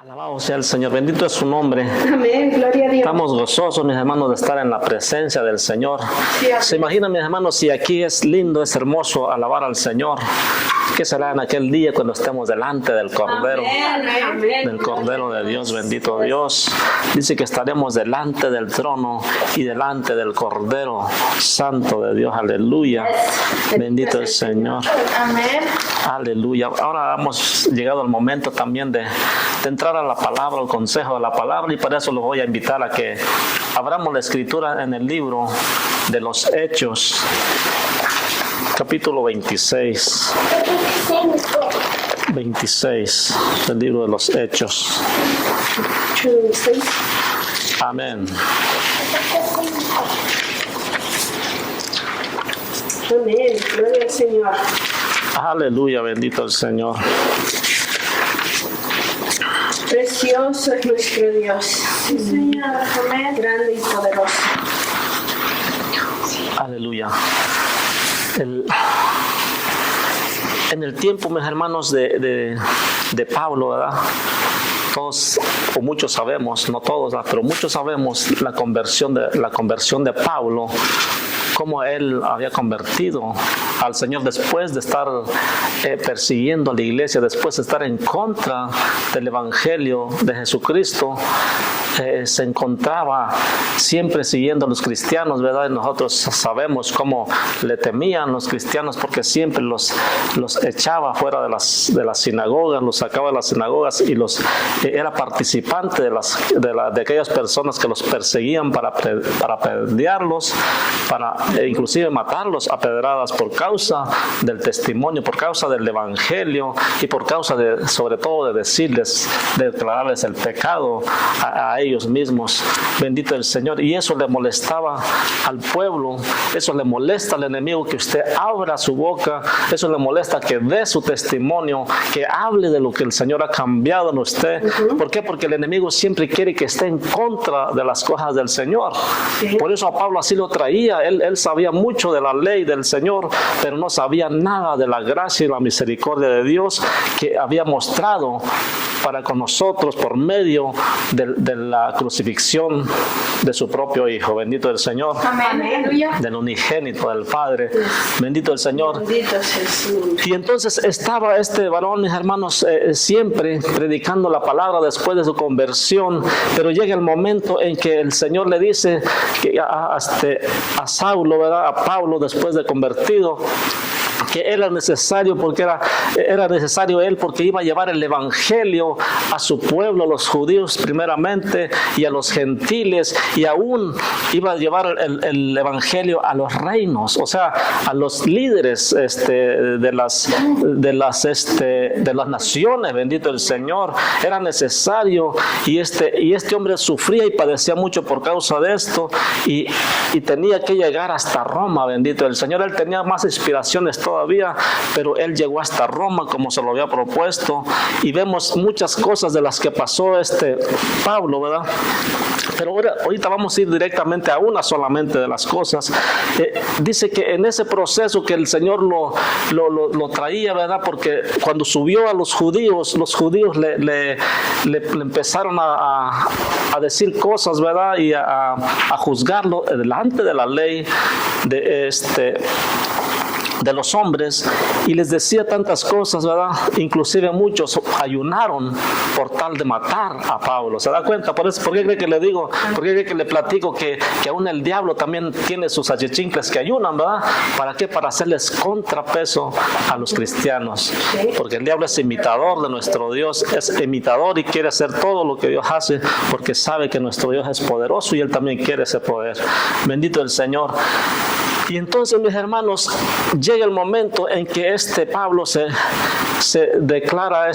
Alabado sea el Señor, bendito es su nombre. Amén, gloria a Dios. Estamos gozosos, mis hermanos, de estar en la presencia del Señor. Sí, amén. Se imaginan, mis hermanos, si aquí es lindo, es hermoso alabar al Señor. ¿Qué será en aquel día cuando estemos delante del Cordero? Amén. Del Cordero de Dios, bendito Dios. Dice que estaremos delante del trono y delante del Cordero Santo de Dios. Aleluya. Bendito el Señor. Amén. Aleluya. Ahora hemos llegado al momento también de entrar a la palabra, al consejo de la palabra, y para eso los voy a invitar a que abramos la escritura en el libro de los Hechos, capítulo 26. 26, el libro de los Hechos. Amén. Amén, gloria al Señor. Aleluya, bendito el Señor. Precioso es nuestro Dios. Sí, Señor, amén. Grande y poderoso. Aleluya. En el tiempo, mis hermanos, de Pablo, ¿verdad? Todos o muchos sabemos, no todos, ¿verdad? Pero muchos sabemos la conversión de Pablo, cómo él había convertido al Señor después de estar persiguiendo a la iglesia, después de estar en contra del Evangelio de Jesucristo. Se encontraba siempre siguiendo a los cristianos, ¿verdad? Y nosotros sabemos cómo le temían los cristianos, porque siempre los echaba fuera de las sinagogas, los sacaba de las sinagogas y era participante de aquellas personas que los perseguían para apedrearlos, para inclusive matarlos a pedradas por causa del testimonio, por causa del Evangelio y por causa sobre todo de declararles el pecado a ellos mismos. Bendito el Señor. Y eso le molestaba al pueblo, eso le molesta al enemigo, que usted abra su boca, eso le molesta que dé su testimonio, que hable de lo que el Señor ha cambiado en usted. ¿Por qué? Porque el enemigo siempre quiere que esté en contra de las cosas del Señor. Por eso a Pablo así lo traía. Él sabía mucho de la ley del Señor, pero no sabía nada de la gracia y la misericordia de Dios que había mostrado para con nosotros por medio de la crucifixión de su propio Hijo. Bendito el Señor. Amén. Del unigénito del Padre. Bendito el Señor. Bendito es el Señor. Y entonces estaba este varón, mis hermanos, siempre predicando la palabra después de su conversión, pero llega el momento en que el Señor le dice que a Saulo, ¿verdad? A Pablo, después de convertido, que era necesario, porque era necesario él, porque iba a llevar el evangelio a su pueblo, a los judíos primeramente, y a los gentiles, y aún iba a llevar el evangelio a los reinos, o sea, a los líderes de las naciones. Bendito el Señor. Era necesario, y este hombre sufría y padecía mucho por causa de esto, y tenía que llegar hasta Roma. Bendito el Señor. Él tenía más inspiraciones todavía, pero él llegó hasta Roma como se lo había propuesto, y vemos muchas cosas de las que pasó Pablo, ¿verdad? Pero ahorita vamos a ir directamente a una solamente de las cosas. Dice que en ese proceso que el Señor lo traía, ¿verdad? Porque cuando subió a los judíos le empezaron a decir cosas, ¿verdad? Y a juzgarlo delante de la ley de los hombres, y les decía tantas cosas, ¿verdad? Inclusive muchos ayunaron por tal de matar a Pablo. ¿Se da cuenta? ¿Por qué cree que le digo? ¿Por qué cree que le platico que aún el diablo también tiene sus achichincles que ayunan, ¿verdad? ¿Para qué? Para hacerles contrapeso a los cristianos. Porque el diablo es imitador de nuestro Dios, es imitador y quiere hacer todo lo que Dios hace, porque sabe que nuestro Dios es poderoso y él también quiere ese poder. Bendito el Señor. Y entonces, mis hermanos, llega el momento en que Pablo se declara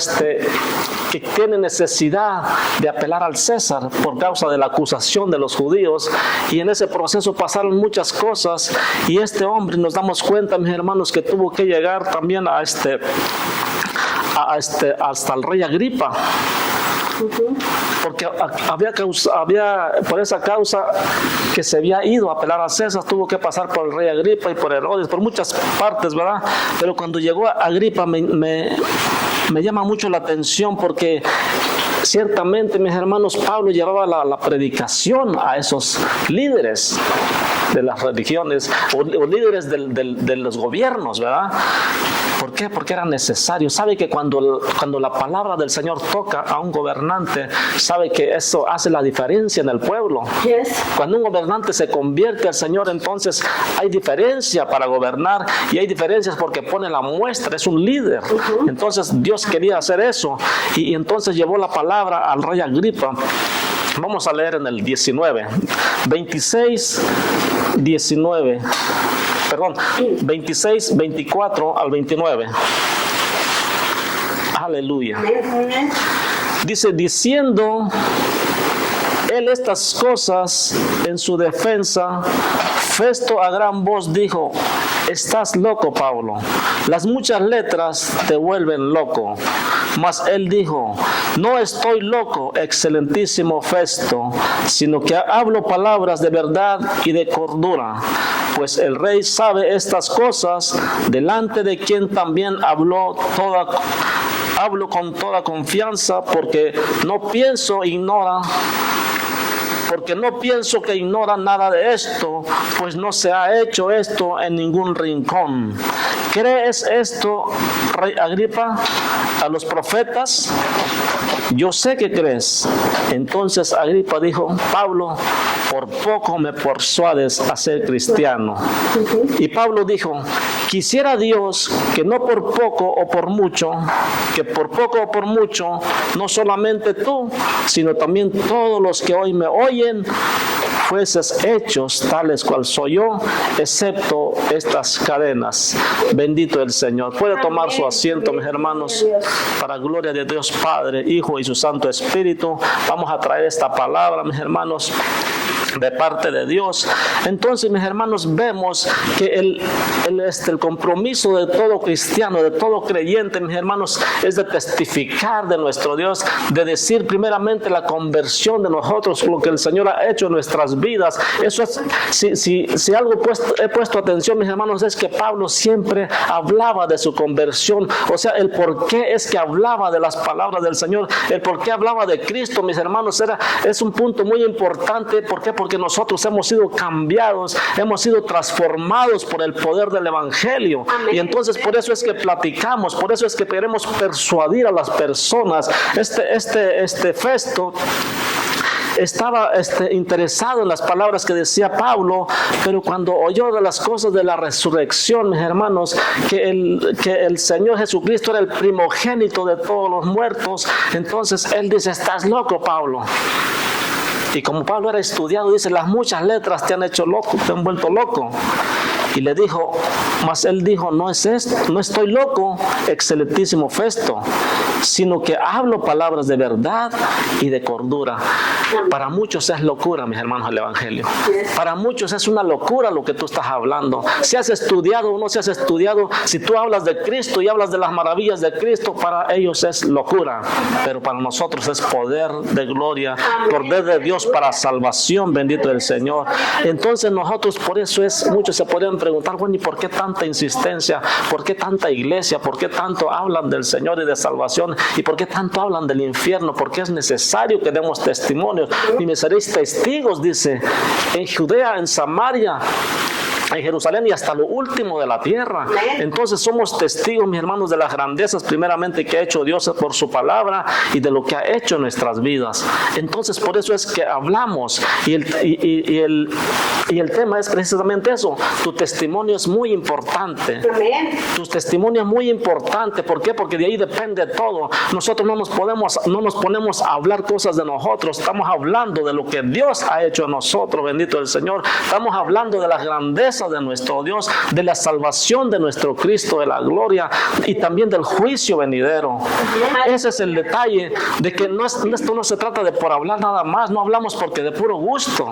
que tiene necesidad de apelar al César por causa de la acusación de los judíos, y en ese proceso pasaron muchas cosas, y este hombre, nos damos cuenta, mis hermanos, que tuvo que llegar también hasta el rey Agripa. Porque había por esa causa que se había ido a apelar a César, tuvo que pasar por el rey Agripa y por Herodes, por muchas partes, ¿verdad? Pero cuando llegó a Agripa me llama mucho la atención, porque ciertamente, mis hermanos, Pablo llevaba la predicación a esos líderes de las religiones o líderes de los gobiernos, ¿verdad? ¿Por qué? Porque era necesario. Sabe que cuando la palabra del Señor toca a un gobernante, sabe que eso hace la diferencia en el pueblo. Yes. Cuando un gobernante se convierte al Señor, entonces hay diferencia para gobernar y hay diferencias porque pone la muestra, es un líder. Entonces Dios quería hacer eso y entonces llevó la palabra al rey Agripa. Vamos a leer en el 26, 24 al 29. Aleluya. Dice, diciendo él estas cosas en su defensa, Festo a gran voz dijo, estás loco, Pablo, las muchas letras te vuelven loco. Mas él dijo, no estoy loco, excelentísimo Festo, sino que hablo palabras de verdad y de cordura, pues el rey sabe estas cosas, delante de quien también hablo con toda confianza, porque no pienso que ignora nada de esto, pues no se ha hecho esto en ningún rincón. ¿Crees esto, rey Agripa, a los profetas? Yo sé que crees. Entonces Agripa dijo, Pablo, por poco me persuades a ser cristiano. Y Pablo dijo, quisiera Dios que no por poco o por mucho, no solamente tú, sino también todos los que hoy me oyen, fueses hechos tales cual soy yo, excepto estas cadenas. Bendito el Señor. Puede tomar su asiento, mis hermanos, para gloria de Dios Padre, Hijo y su Santo Espíritu. Vamos a traer esta palabra, mis hermanos, de parte de Dios. Entonces, mis hermanos, vemos que el compromiso de todo cristiano, de todo creyente, mis hermanos, es de testificar de nuestro Dios, de decir primeramente la conversión de nosotros, lo que el Señor ha hecho en nuestras vidas. Eso es, si algo he puesto atención, mis hermanos, es que Pablo siempre hablaba de su conversión, o sea, el por qué es que hablaba de las palabras del Señor, el por qué hablaba de Cristo, mis hermanos, es un punto muy importante. ¿Por qué? Porque nosotros hemos sido cambiados, hemos sido transformados por el poder del Evangelio. Amén. Y entonces por eso es que platicamos, por eso es que queremos persuadir a las personas. Este Festo estaba interesado en las palabras que decía Pablo, pero cuando oyó de las cosas de la resurrección, mis hermanos, que el Señor Jesucristo era el primogénito de todos los muertos, entonces él dice, estás loco, Pablo. Y como Pablo era estudiado, dice, las muchas letras te han hecho loco, te han vuelto loco. Y le dijo, mas él dijo, no es esto, no estoy loco, excelentísimo Festo, sino que hablo palabras de verdad y de cordura. Para muchos es locura, mis hermanos, el Evangelio. Para muchos es una locura lo que tú estás hablando. Si has estudiado o no si has estudiado, si tú hablas de Cristo y hablas de las maravillas de Cristo, para ellos es locura. Pero para nosotros es poder de gloria, poder de Dios para salvación, bendito el Señor. Entonces nosotros, por eso muchos se podrían preguntar, bueno, ¿y por qué tanta insistencia? ¿Por qué tanta iglesia? ¿Por qué tanto hablan del Señor y de salvación? ¿Y por qué tanto hablan del infierno? Porque es necesario que demos testimonios. Y me seréis testigos, dice, en Judea, en Samaria, en Jerusalén y hasta lo último de la tierra. Entonces somos testigos, mis hermanos, de las grandezas primeramente que ha hecho Dios por su palabra y de lo que ha hecho en nuestras vidas. Entonces por eso es que hablamos y el tema es precisamente eso. Tu testimonio es muy importante. Tu testimonio es muy importante. ¿Por qué? Porque de ahí depende todo. Nosotros no nos ponemos a hablar cosas de nosotros. Estamos hablando de lo que Dios ha hecho en nosotros, bendito el Señor. Estamos hablando de las grandezas de nuestro Dios, de la salvación de nuestro Cristo, de la gloria y también del juicio venidero. Ese es el detalle de que esto no se trata de por hablar nada más, no hablamos porque de puro gusto,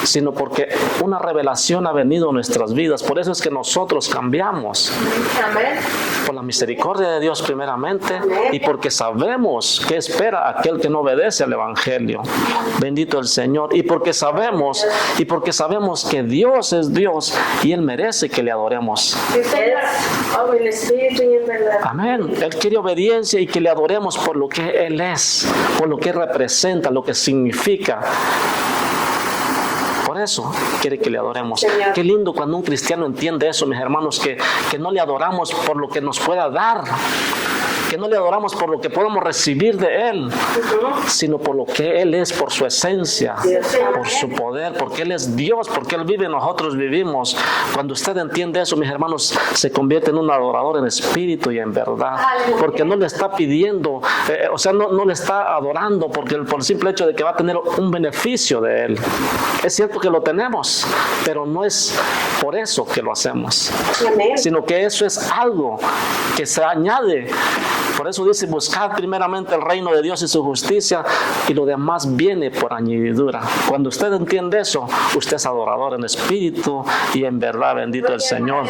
sino porque una revelación ha venido a nuestras vidas. Por eso es que nosotros cambiamos. Por la misericordia de Dios primeramente y porque sabemos qué espera aquel que no obedece al Evangelio. Bendito el Señor. Y porque sabemos que Dios es Dios y Él merece que le adoremos. En espíritu y en verdad. Amén. Él quiere obediencia y que le adoremos por lo que Él es, por lo que representa, lo que significa. Por eso quiere que le adoremos. Señor. Qué lindo cuando un cristiano entiende eso, mis hermanos, que no le adoramos por lo que nos pueda dar, que no le adoramos por lo que podemos recibir de Él, sino por lo que Él es, por su esencia, por su poder, porque Él es Dios, porque Él vive y nosotros vivimos. Cuando usted entiende eso, mis hermanos, se convierte en un adorador en espíritu y en verdad, porque no le está pidiendo, no le está adorando por el simple hecho de que va a tener un beneficio de Él. Es cierto que lo tenemos, pero no es por eso que lo hacemos, sino que eso es algo que se añade. Por eso dice, buscad primeramente el reino de Dios y su justicia, y lo demás viene por añadidura. Cuando usted entiende eso, usted es adorador en espíritu y en verdad, bendito el Señor.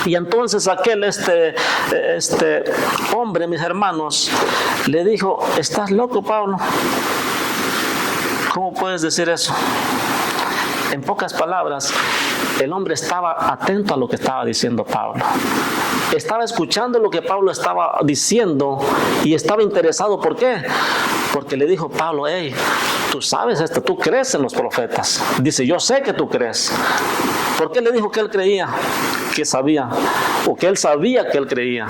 Y entonces aquel hombre, mis hermanos, le dijo, ¿estás loco, Pablo? ¿Cómo puedes decir eso? En pocas palabras, el hombre estaba atento a lo que estaba diciendo Pablo. Estaba escuchando lo que Pablo estaba diciendo y estaba interesado. ¿Por qué? Porque le dijo Pablo, hey, tú sabes esto, tú crees en los profetas. Dice, yo sé que tú crees. ¿Por qué le dijo que él creía? Que sabía, o que él sabía que él creía.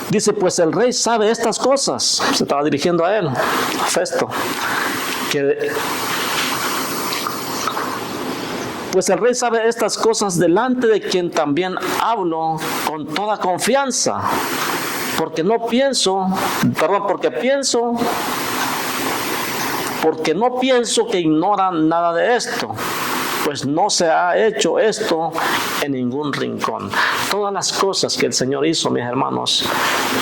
Dice, pues el rey sabe estas cosas. Se estaba dirigiendo a él, a Festo. Pues el rey sabe estas cosas, delante de quien también hablo con toda confianza. Porque no pienso que ignoran nada de esto, pues no se ha hecho esto en ningún rincón. Todas las cosas que el Señor hizo, mis hermanos,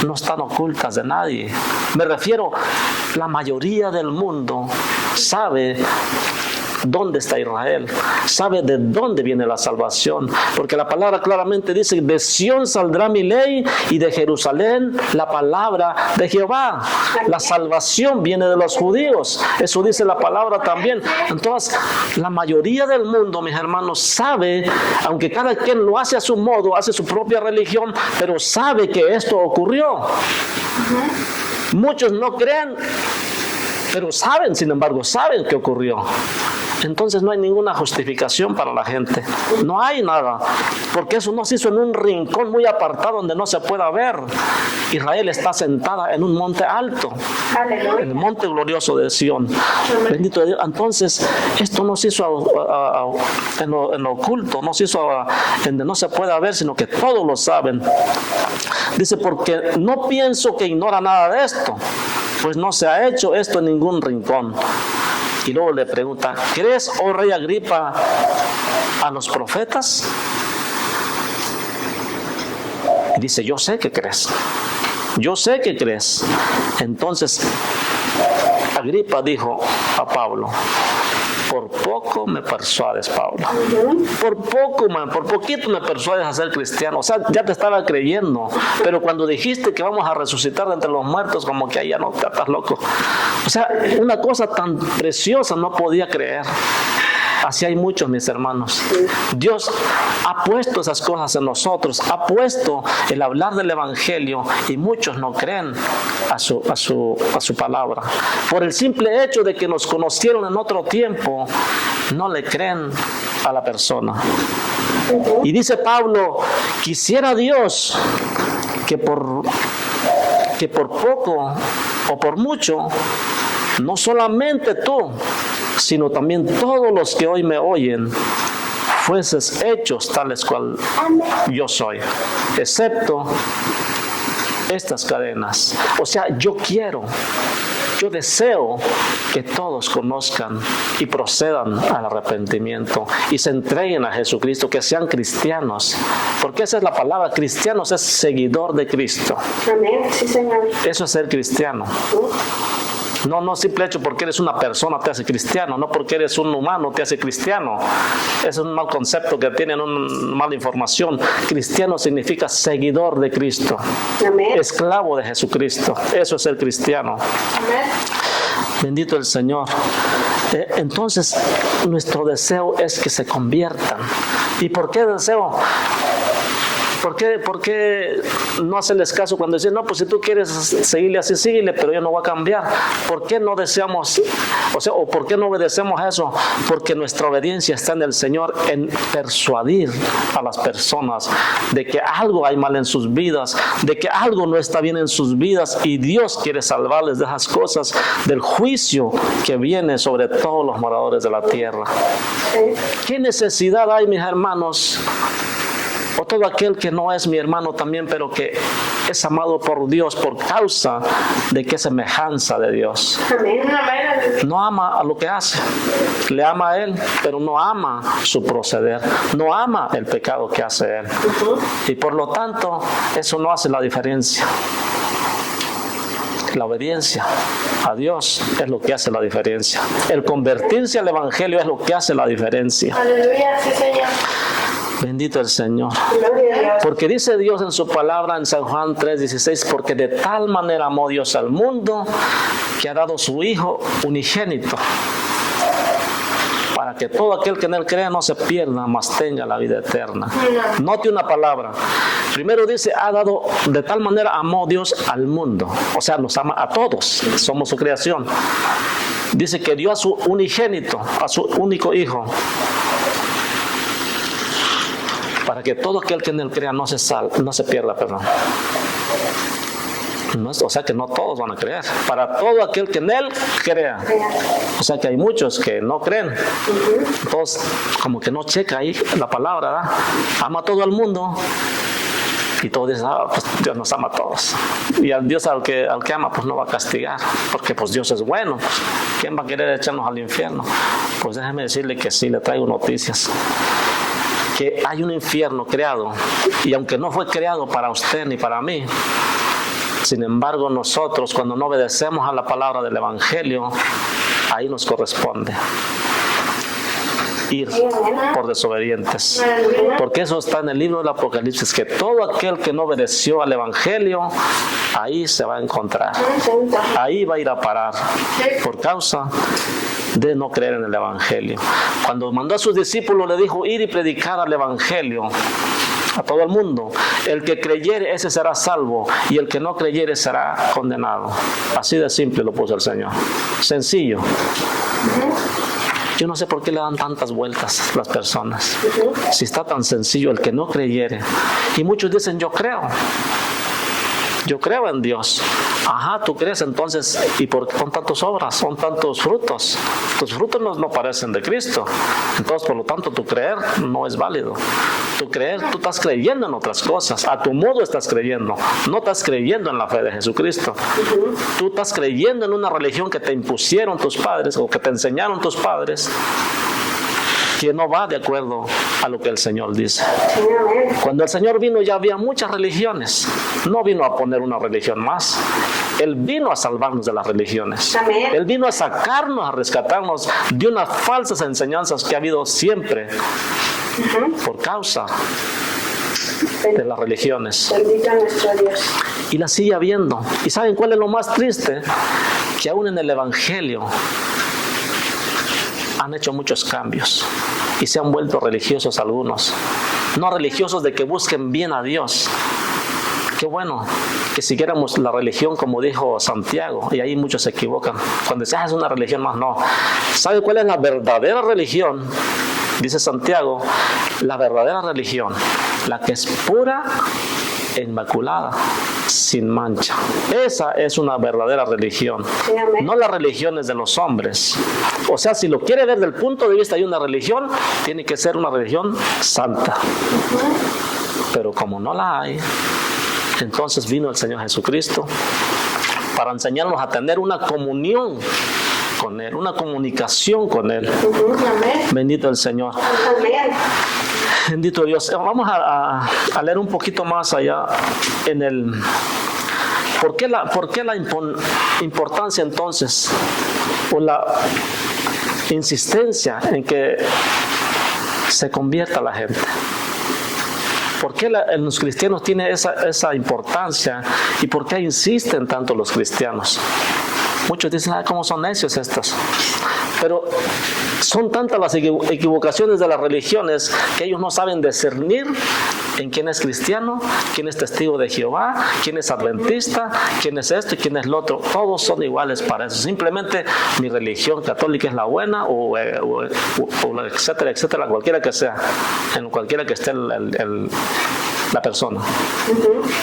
no están ocultas de nadie. Me refiero, la mayoría del mundo sabe dónde está Israel, sabe de dónde viene la salvación, porque la palabra claramente dice, de Sión saldrá mi ley y de Jerusalén la palabra de Jehová. La salvación viene de los judíos, eso dice la palabra también. Entonces, la mayoría del mundo, mis hermanos, sabe, aunque cada quien lo hace a su modo, hace su propia religión, pero sabe que esto ocurrió. Muchos no creen, pero saben, sin embargo, saben que ocurrió. Entonces no hay ninguna justificación para la gente. No hay nada. Porque eso no se hizo en un rincón muy apartado donde no se pueda ver. Israel está sentada en un monte alto. Aleluya. En el monte glorioso de Sión. Bendito Dios. Entonces, esto no se hizo en lo oculto. No se hizo en donde no se pueda ver, sino que todos lo saben. Dice, porque no pienso que ignora nada de esto, pues no se ha hecho esto en ningún rincón. Y luego le pregunta, ¿crees, oh rey Agripa, a los profetas? Y dice, yo sé que crees. Yo sé que crees. Entonces, Agripa dijo a Pablo, por poco me persuades, Pablo. Por poquito me persuades a ser cristiano. O sea, ya te estaba creyendo. Pero cuando dijiste que vamos a resucitar de entre los muertos, como que ahí ya no, estás loco. O sea, una cosa tan preciosa no podía creer. Así hay muchos, mis hermanos. Dios ha puesto esas cosas en nosotros, ha puesto el hablar del evangelio, y muchos no creen a su palabra. Por el simple hecho de que nos conocieron en otro tiempo, no le creen a la persona. Y dice Pablo, quisiera Dios que por poco o por mucho, no solamente tú, sino también todos los que hoy me oyen, fueses hechos tales cual yo soy, excepto estas cadenas. O sea, yo deseo que todos conozcan y procedan al arrepentimiento y se entreguen a Jesucristo, que sean cristianos, porque esa es la palabra. Cristianos es seguidor de Cristo. Amén, sí, Señor. Eso es ser cristiano. No simple hecho porque eres una persona te hace cristiano, no porque eres un humano te hace cristiano. Es un mal concepto que tienen, una mala información. Cristiano significa seguidor de Cristo. Amén. Esclavo de Jesucristo. Eso es ser cristiano. Amén. Bendito el Señor. Entonces, nuestro deseo es que se conviertan. ¿Y por qué deseo? ¿Por qué no hacerles caso cuando dicen, no, pues si tú quieres seguirle así, síguele, pero yo no voy a cambiar? ¿Por qué no deseamos, o por qué no obedecemos a eso? Porque nuestra obediencia está en el Señor, en persuadir a las personas de que algo hay mal en sus vidas, de que algo no está bien en sus vidas, y Dios quiere salvarles de esas cosas, del juicio que viene sobre todos los moradores de la tierra. ¿Qué necesidad hay, mis hermanos? O todo aquel que no es mi hermano también, pero que es amado por Dios por causa de que es semejanza de Dios. No ama a lo que hace, le ama a Él, pero no ama su proceder, no ama el pecado que hace Él. Y por lo tanto, eso no hace la diferencia. La obediencia a Dios es lo que hace la diferencia. El convertirse al Evangelio es lo que hace la diferencia. Aleluya, sí, Señor. Bendito el Señor. Porque dice Dios en su palabra en San Juan 3:16, porque de tal manera amó Dios al mundo que ha dado su Hijo unigénito, para que todo aquel que en Él crea no se pierda, mas tenga la vida eterna. Note una palabra. Primero dice, ha dado, de tal manera amó Dios al mundo. O sea, nos ama a todos, somos su creación. Dice que dio a su unigénito, a su único Hijo, para que todo aquel que en Él crea no se pierda, perdón. No, o sea que no todos van a creer. Para todo aquel que en Él crea. O sea que hay muchos que no creen. Entonces, como que no checa ahí la palabra, ¿verdad? Ama a todo el mundo. Y todos dicen, pues Dios nos ama a todos. Y al Dios al que ama, pues no va a castigar. Porque pues Dios es bueno. ¿Quién va a querer echarnos al infierno? Pues déjeme decirle que sí, le traigo noticias. Que hay un infierno creado, y aunque no fue creado para usted ni para mí, sin embargo nosotros, cuando no obedecemos a la palabra del Evangelio, ahí nos corresponde ir por desobedientes, porque eso está en el libro del Apocalipsis, que todo aquel que no obedeció al Evangelio, ahí se va a encontrar, ahí va a ir a parar, por causa de no creer en el Evangelio. Cuando mandó a sus discípulos, le dijo, ir y predicar al Evangelio a todo el mundo. El que creyere, ese será salvo, y el que no creyere será condenado. Así de simple lo puso el Señor. Sencillo. Yo no sé por qué le dan tantas vueltas las personas. Si está tan sencillo, el que no creyere. Y muchos dicen, yo creo en Dios. Ajá, tú crees, entonces, ¿y por qué son tantas obras? Son tantos frutos. Tus frutos no parecen de Cristo. Entonces, por lo tanto, tu creer no es válido. Tu creer, tú estás creyendo en otras cosas. A tu modo estás creyendo. No estás creyendo en la fe de Jesucristo. Tú estás creyendo en una religión que te impusieron tus padres o que te enseñaron tus padres, que no va de acuerdo a lo que el Señor dice. Cuando el Señor vino ya había muchas religiones. No vino a poner una religión más. Él vino a salvarnos de las religiones. Él vino a sacarnos, a rescatarnos de unas falsas enseñanzas que ha habido siempre por causa de las religiones. Y las sigue habiendo. ¿Y saben cuál es lo más triste? Que aún en el Evangelio han hecho muchos cambios y se han vuelto religiosos algunos. No religiosos de que busquen bien a Dios. Qué bueno que siguiéramos la religión como dijo Santiago, y ahí muchos se equivocan. Cuando dicen, es una religión más, no. ¿Sabe cuál es la verdadera religión? Dice Santiago, la verdadera religión, la que es pura e inmaculada, sin mancha. Esa es una verdadera religión, no las religiones de los hombres. O sea, si lo quiere ver desde el punto de vista de una religión, tiene que ser una religión santa. Pero como no la hay, entonces vino el Señor Jesucristo para enseñarnos a tener una comunión con Él, una comunicación con Él. Bendito el Señor. Bendito Dios. Vamos a leer un poquito más allá en el... ¿Por qué la importancia entonces o la insistencia en que se convierta la gente? ¿Por qué los cristianos tienen esa importancia y por qué insisten tanto los cristianos? Muchos dicen, cómo son necios estos. Pero son tantas las equivocaciones de las religiones que ellos no saben discernir en quién es cristiano, quién es testigo de Jehová, quién es adventista, quién es esto y quién es lo otro. Todos son iguales para eso. Simplemente mi religión católica es la buena o etcétera, etcétera, cualquiera que sea, en cualquiera que esté la persona.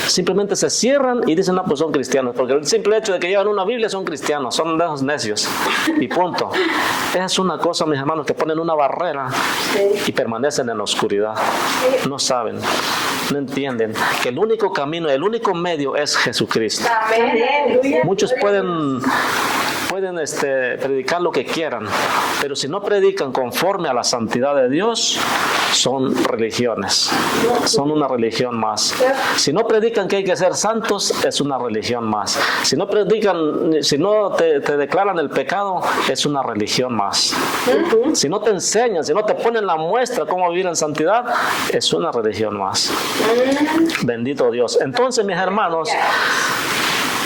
Simplemente se cierran y dicen, no, pues son cristianos, porque el simple hecho de que llevan una Biblia son cristianos, son de esos necios, y punto. Es una cosa, mis hermanos, que ponen una barrera y permanecen en la oscuridad. No saben, no entienden que el único camino, el único medio es Jesucristo. Muchos pueden predicar lo que quieran, pero si no predican conforme a la santidad de Dios, son religiones, son una religión más. Si no predican que hay que ser santos, es una religión más. Si no predican, si no te declaran el pecado, es una religión más. Si no te enseñan, si no te ponen la muestra cómo vivir en santidad, es una religión más. Bendito Dios. Entonces, mis hermanos,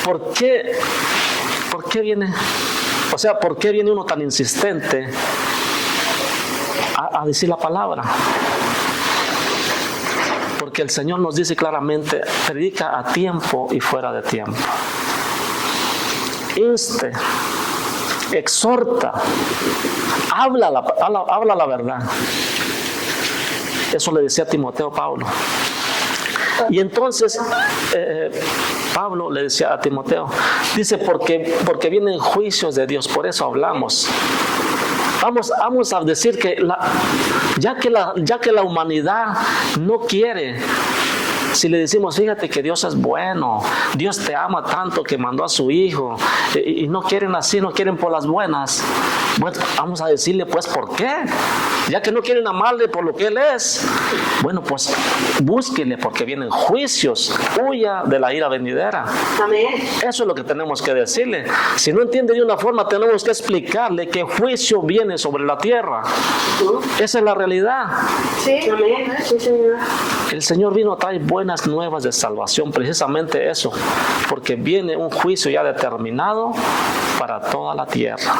¿por qué viene? O sea, ¿por qué viene uno tan insistente a decir la palabra? Porque el Señor nos dice claramente, predica a tiempo y fuera de tiempo. Inste, exhorta, habla la verdad. Eso le decía a Timoteo Pablo. Y entonces Pablo le decía a Timoteo, dice, porque vienen juicios de Dios, por eso hablamos. Vamos a decir que ya que la humanidad no quiere, si le decimos, fíjate que Dios es bueno, Dios te ama tanto que mandó a su Hijo, y no quieren así, no quieren por las buenas, bueno, vamos a decirle pues ¿por qué? Ya que no quieren amarle por lo que Él es, bueno, pues búsquenle, porque vienen juicios, huya de la ira venidera. Amén. Eso es lo que tenemos que decirle. Si no entiende de una forma, tenemos que explicarle que juicio viene sobre la tierra. Esa es la realidad. Sí, amén. Sí, Señor. El Señor vino a traer buenas nuevas de salvación, precisamente eso, porque viene un juicio ya determinado para toda la tierra.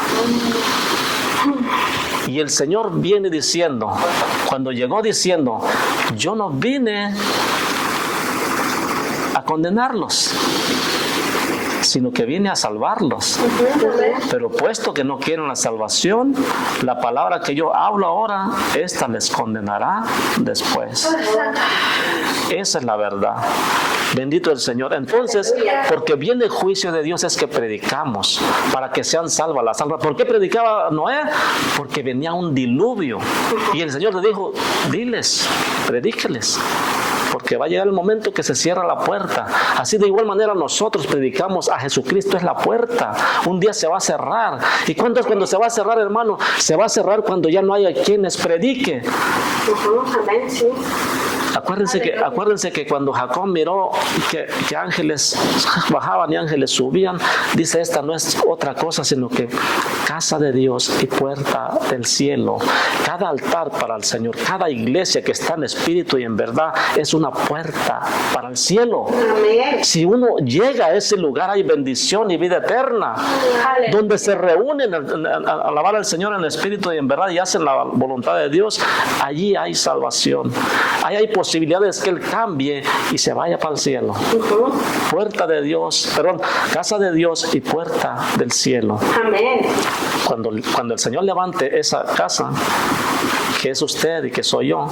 Y el Señor viene diciendo, cuando llegó diciendo, yo no vine a condenarlos, sino que viene a salvarlos. Pero puesto que no quieren la salvación, la palabra que yo hablo ahora, esta les condenará después. Esa es la verdad. Bendito el Señor. Entonces, porque viene el juicio de Dios, es que predicamos para que sean salvas las almas. ¿Por qué predicaba Noé? Porque venía un diluvio. Y el Señor le dijo, diles, predíqueles, porque va a llegar el momento que se cierra la puerta. Así de igual manera nosotros predicamos a Jesucristo, es la puerta. Un día se va a cerrar. ¿Y cuándo es cuando se va a cerrar, hermano? Se va a cerrar cuando ya no haya quienes predique. Amén, sí. Acuérdense que cuando Jacob miró que ángeles bajaban y ángeles subían, dice, esta no es otra cosa sino que casa de Dios y puerta del cielo. Cada altar para el Señor, cada iglesia que está en espíritu y en verdad es una puerta para el cielo. Amén. Si uno llega a ese lugar hay bendición y vida eterna. Aleluya. Donde se reúnen a alabar al Señor en espíritu y en verdad y hacen la voluntad de Dios, allí hay salvación. Ahí hay posibilidades que Él cambie y se vaya para el cielo. Puerta de Dios, casa de Dios y puerta del cielo. Amén. Cuando el Señor levante esa casa, que es usted y que soy yo,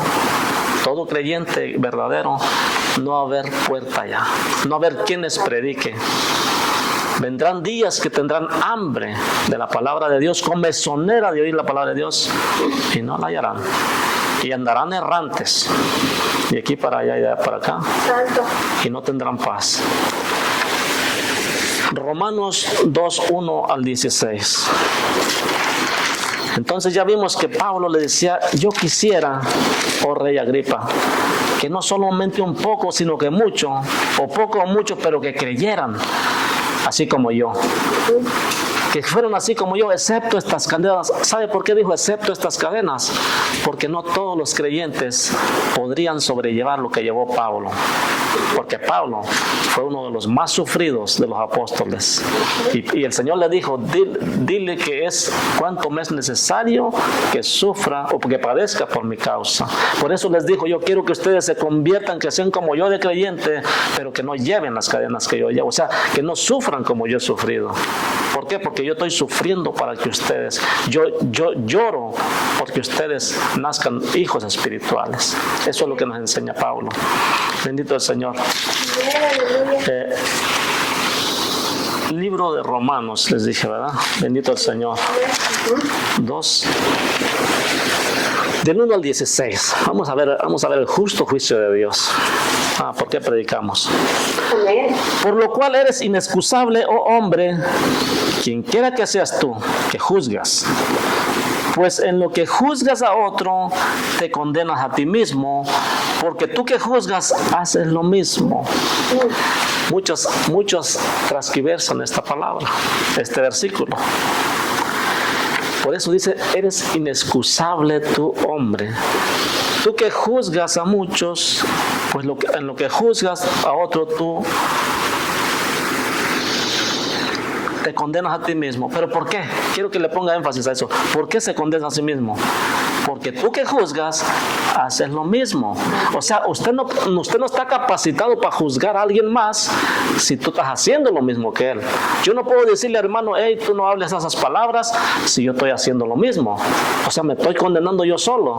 todo creyente verdadero, no va a haber puerta ya, no va a haber quienes predique. Vendrán días que tendrán hambre de la palabra de Dios, comezonera de oír la palabra de Dios, y no la hallarán. Y andarán errantes, de aquí para allá y de allá para acá, y no tendrán paz. Romanos 2:1 al 16. Entonces ya vimos que Pablo le decía, yo quisiera, oh rey Agripa, que no solamente un poco, sino que mucho, o poco o mucho, pero que creyeran, así como yo. que fueron así como yo, excepto estas cadenas. ¿Sabe por qué dijo excepto estas cadenas? Porque no todos los creyentes podrían sobrellevar lo que llevó Pablo. Porque Pablo fue uno de los más sufridos de los apóstoles. Y el Señor le dijo, dile que es cuanto me es necesario que sufra o que padezca por mi causa. Por eso les dijo, yo quiero que ustedes se conviertan, que sean como yo de creyente, pero que no lleven las cadenas que yo llevo. O sea, que no sufran como yo he sufrido. ¿Por qué? Porque yo estoy sufriendo para que ustedes, yo lloro porque ustedes nazcan hijos espirituales. Eso es lo que nos enseña Pablo. Bendito el Señor. Libro de Romanos, les dije, ¿verdad? Bendito el Señor. 2. Del 1 al 16. Vamos a ver el justo juicio de Dios. ¿Por qué predicamos? Por lo cual eres inexcusable, oh hombre, quien quiera que seas tú, que juzgas. Pues en lo que juzgas a otro, te condenas a ti mismo, porque tú que juzgas haces lo mismo. Muchos transgiversan esta palabra, este versículo. Por eso dice, eres inexcusable tú, hombre. Tú que juzgas a muchos, pues en lo que juzgas a otro, tú te condenas a ti mismo. ¿Pero por qué? Quiero que le ponga énfasis a eso. ¿Por qué se condena a sí mismo? Porque tú que juzgas, haces lo mismo. O sea, usted no está capacitado para juzgar a alguien más si tú estás haciendo lo mismo que él. Yo no puedo decirle, hermano, hey, tú no hables esas palabras si yo estoy haciendo lo mismo. O sea, me estoy condenando yo solo.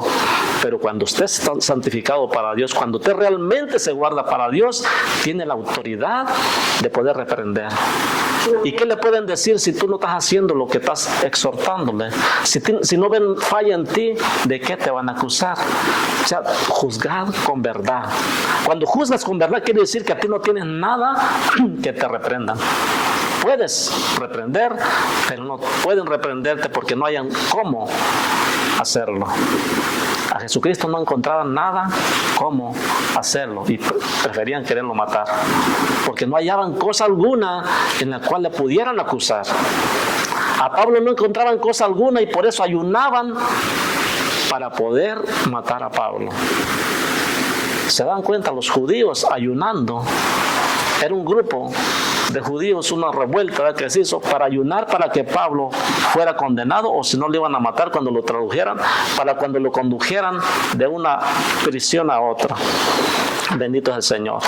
Pero cuando usted está santificado para Dios, cuando usted realmente se guarda para Dios, tiene la autoridad de poder reprender. ¿Y qué le pueden decir si tú no estás haciendo lo que estás exhortándole? Si no ven falla en ti, ¿de qué te van a acusar? O sea, juzgar con verdad. Cuando juzgas con verdad, quiere decir que a ti no tienes nada que te reprendan. Puedes reprender, pero no pueden reprenderte porque no hayan cómo hacerlo. A Jesucristo no encontraban nada cómo hacerlo y preferían quererlo matar, porque no hallaban cosa alguna en la cual le pudieran acusar. A Pablo no encontraban cosa alguna y por eso ayunaban para poder matar a Pablo. ¿Se dan cuenta? Los judíos ayunando. Era un grupo de judíos, una revuelta que se hizo para ayunar para que Pablo fuera condenado, o si no le iban a matar cuando lo tradujeran, para cuando lo condujeran de una prisión a otra. Bendito es el Señor.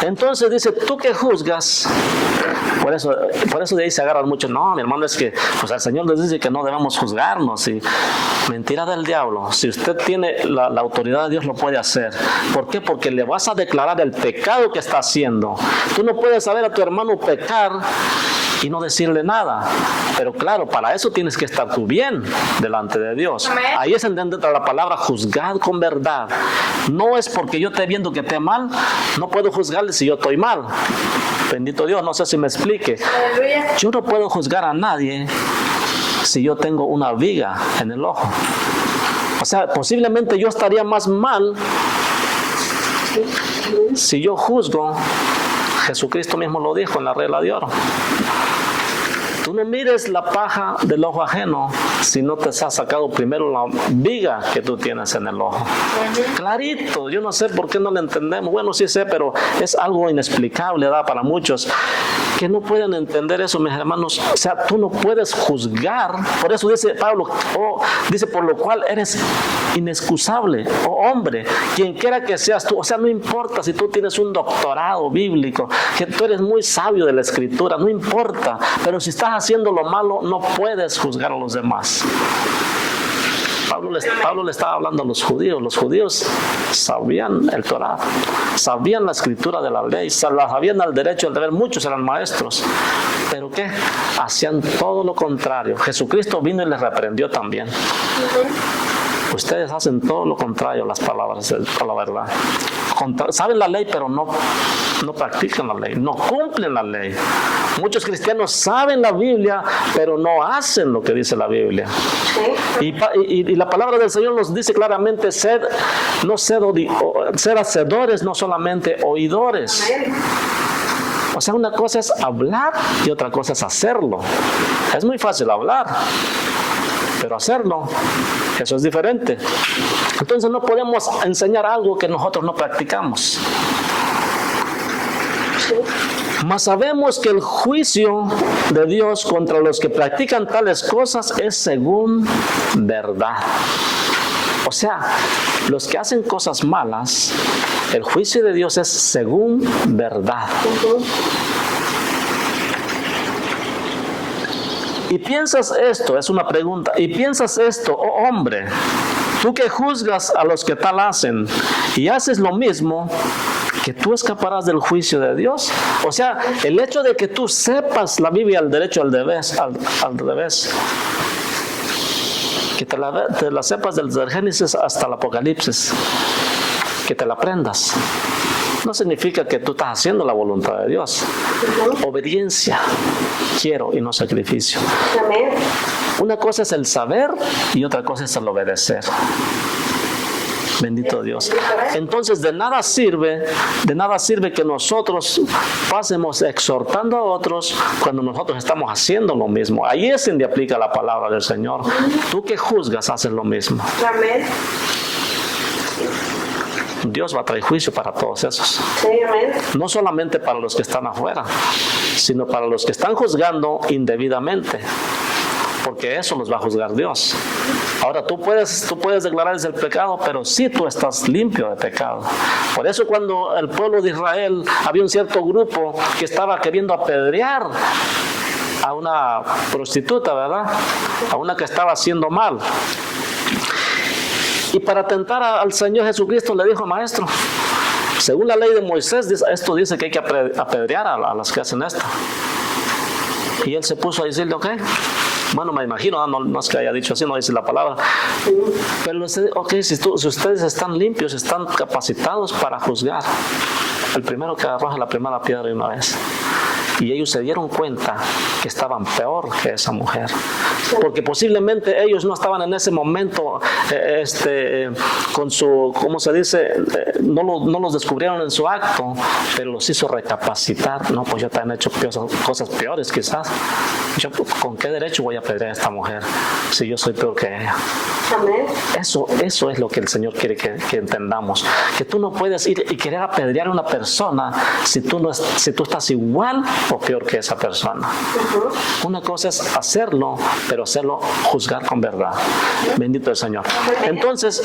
Entonces dice, tú que juzgas, por eso de ahí se agarran mucho. No, mi hermano, es que pues el Señor les dice que no debemos juzgarnos. Y mentira del diablo. Si usted tiene la autoridad de Dios, lo puede hacer. ¿Por qué? Porque le vas a declarar el pecado que está haciendo. Tú no puedes saber a tu hermano pecar y no decirle nada. Pero claro, para eso tienes que estar tú bien delante de Dios. Amén. Ahí es en donde entra la palabra juzgar con verdad. No es porque yo esté viendo que esté mal, no puedo juzgarle si yo estoy mal. Bendito Dios, no sé si me explique. Yo no puedo juzgar a nadie si yo tengo una viga en el ojo. O sea, posiblemente yo estaría más mal si yo juzgo. Jesucristo mismo lo dijo en la regla de oro. Tú no mires la paja del ojo ajeno si no te has sacado primero la viga que tú tienes en el ojo. Clarito, yo no sé por qué no lo entendemos. Bueno, sí sé, pero es algo inexplicable, ¿verdad? Para muchos que no pueden entender eso, mis hermanos. O sea, tú no puedes juzgar. Por eso dice Pablo, dice, por lo cual eres inexcusable, hombre, quien quiera que seas tú. O sea, no importa si tú tienes un doctorado bíblico, que tú eres muy sabio de la Escritura, no importa. Pero si estás haciendo lo malo, no puedes juzgar a los demás. Pablo le estaba hablando a los judíos. Los judíos sabían el Torá, sabían la escritura de la ley, sabían el derecho, el deber. Muchos eran maestros. ¿Pero qué? Hacían todo lo contrario. Jesucristo vino y les reprendió también. Ustedes hacen todo lo contrario a las palabras, a la verdad. Saben la ley, pero no practican la ley, no cumplen la ley. Muchos cristianos saben la Biblia, pero no hacen lo que dice la Biblia. Y la palabra del Señor nos dice claramente, ser hacedores, no solamente oidores. O sea, una cosa es hablar y otra cosa es hacerlo. Es muy fácil hablar, pero hacerlo, eso es diferente. Entonces no podemos enseñar algo que nosotros no practicamos. Mas sabemos que el juicio de Dios contra los que practican tales cosas es según verdad. O sea, los que hacen cosas malas, el juicio de Dios es según verdad. Y piensas esto, es una pregunta, y piensas esto, oh hombre, tú que juzgas a los que tal hacen y haces lo mismo, que tú escaparás del juicio de Dios. O sea, el hecho de que tú sepas la Biblia al derecho al revés, que te la sepas desde el Génesis hasta el Apocalipsis, que te la aprendas, no significa que tú estás haciendo la voluntad de Dios. Obediencia, quiero y no sacrificio. Amén. Una cosa es el saber y otra cosa es el obedecer. Bendito Dios. Entonces de nada sirve que nosotros pasemos exhortando a otros cuando nosotros estamos haciendo lo mismo. Ahí es donde aplica la palabra del Señor. Tú que juzgas haces lo mismo. Amén. Dios va a traer juicio para todos esos. Sí, amén. No solamente para los que están afuera, sino para los que están juzgando indebidamente. Porque eso los va a juzgar Dios. Ahora tú puedes declarar el pecado, pero sí tú estás limpio de pecado. Por eso cuando el pueblo de Israel, había un cierto grupo que estaba queriendo apedrear a una prostituta, ¿verdad? A una que estaba haciendo mal. Y para tentar al Señor Jesucristo le dijo: maestro, según la ley de Moisés, esto dice que hay que apedrear a las que hacen esto. Y él se puso a decirle: ok. Bueno, me imagino, no es que haya dicho así, no dice la palabra. Pero ok, si ustedes están limpios, están capacitados para juzgar, el primero que arroja la primera piedra de una vez. Y ellos se dieron cuenta que estaban peor que esa mujer. Porque posiblemente ellos no estaban en ese momento con su, ¿cómo se dice? No los descubrieron en su acto, pero los hizo recapacitar. No, pues yo también he hecho cosas peores quizás. ¿Con qué derecho voy a apedrear a esta mujer si yo soy peor que ella? Amén. Eso es lo que el Señor quiere que entendamos. Que tú no puedes ir y querer apedrear a una persona si tú estás igual o peor que esa persona. Una cosa es hacerlo, pero hacerlo juzgar con verdad. Bendito el Señor. Entonces,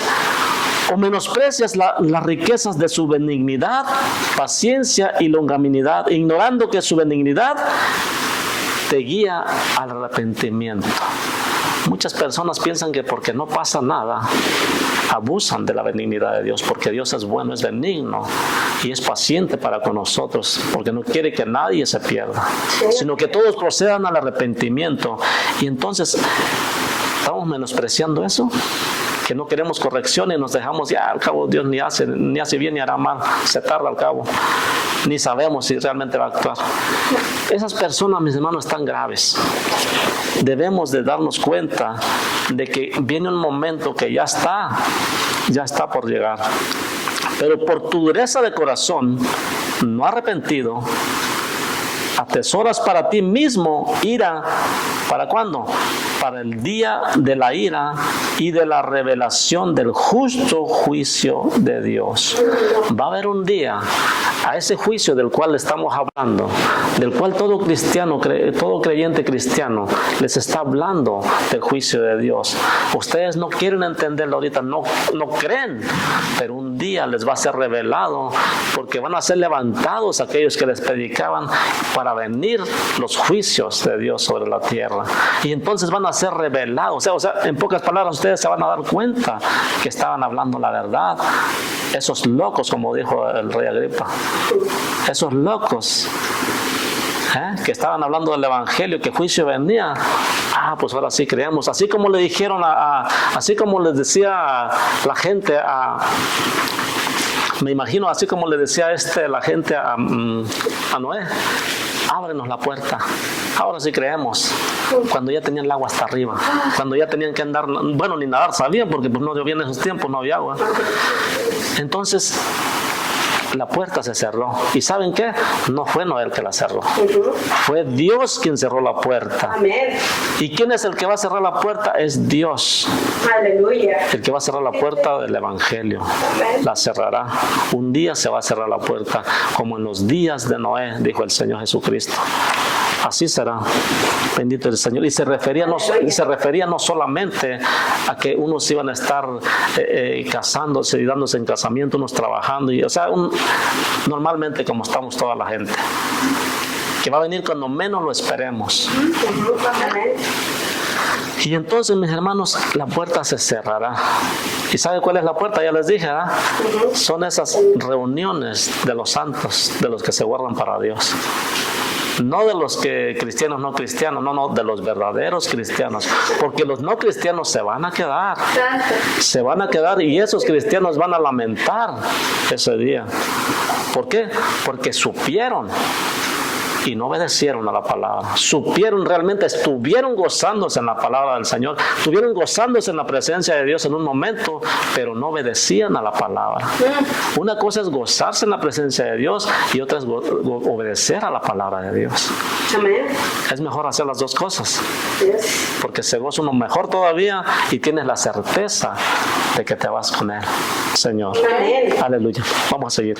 o menosprecias las riquezas de su benignidad, paciencia y longanimidad, ignorando que su benignidad te guía al arrepentimiento. Muchas personas piensan que porque no pasa nada, abusan de la benignidad de Dios, porque Dios es bueno, es benigno y es paciente para con nosotros, porque no quiere que nadie se pierda, sino que todos procedan al arrepentimiento. Y entonces, ¿estamos menospreciando eso? Que no queremos corrección y nos dejamos, ya al cabo Dios ni hace bien ni hará mal, se tarda al cabo, ni sabemos si realmente va a actuar. Esas personas, mis hermanos, están graves. Debemos de darnos cuenta de que viene un momento que ya está por llegar. Pero por tu dureza de corazón, no arrepentido, atesoras para ti mismo ira. ¿Para cuándo? Para el día de la ira y de la revelación del justo juicio de Dios. Va a haber un día, a ese juicio del cual estamos hablando, del cual todo creyente cristiano les está hablando del juicio de Dios. Ustedes no quieren entenderlo ahorita, no creen, pero un día les va a ser revelado, porque van a ser levantados aquellos que les predicaban para venir los juicios de Dios sobre la tierra. Y entonces van a ser revelados. O sea, en pocas palabras, ustedes se van a dar cuenta que estaban hablando la verdad. Esos locos, como dijo el rey Agripa, esos locos que estaban hablando del evangelio, que juicio venía. Pues ahora sí creemos. Así como le dijeron así como les decía la gente me imagino, así como le decía la gente a Noé: ábrenos la puerta. Ahora sí creemos. Cuando ya tenían el agua hasta arriba, cuando ya tenían que andar, bueno, ni nadar sabían, porque pues no llovía en esos tiempos, no había agua. Entonces, la puerta se cerró. ¿Y saben qué? No fue Noé el que la cerró. Fue Dios quien cerró la puerta. Amén. ¿Y quién es el que va a cerrar la puerta? Es Dios. Aleluya. El que va a cerrar la puerta del Evangelio. La cerrará. Un día se va a cerrar la puerta, como en los días de Noé, dijo el Señor Jesucristo. Así será. Bendito el Señor. Y se refería no solamente a que unos iban a estar casándose y dándose en casamiento, unos trabajando, y, o sea, normalmente como estamos toda la gente, que va a venir cuando menos lo esperemos. Y entonces, mis hermanos, la puerta se cerrará. ¿Y sabe cuál es la puerta? Ya les dije, ¿verdad? Son esas reuniones de los santos, de los que se guardan para Dios. No de los que cristianos, no cristianos, no, de los verdaderos cristianos. Porque los no cristianos se van a quedar. Se van a quedar y esos cristianos van a lamentar ese día. ¿Por qué? Porque supieron y no obedecieron a la palabra. Supieron realmente, estuvieron gozándose en la palabra del Señor, estuvieron gozándose en la presencia de Dios en un momento, pero no obedecían a la palabra. Una cosa es gozarse en la presencia de Dios y otra es obedecer a la palabra de Dios. Amén. Es mejor hacer las dos cosas, porque se goza uno mejor todavía y tienes la certeza de que te vas con Él, Señor. Amén. Aleluya. Vamos a seguir.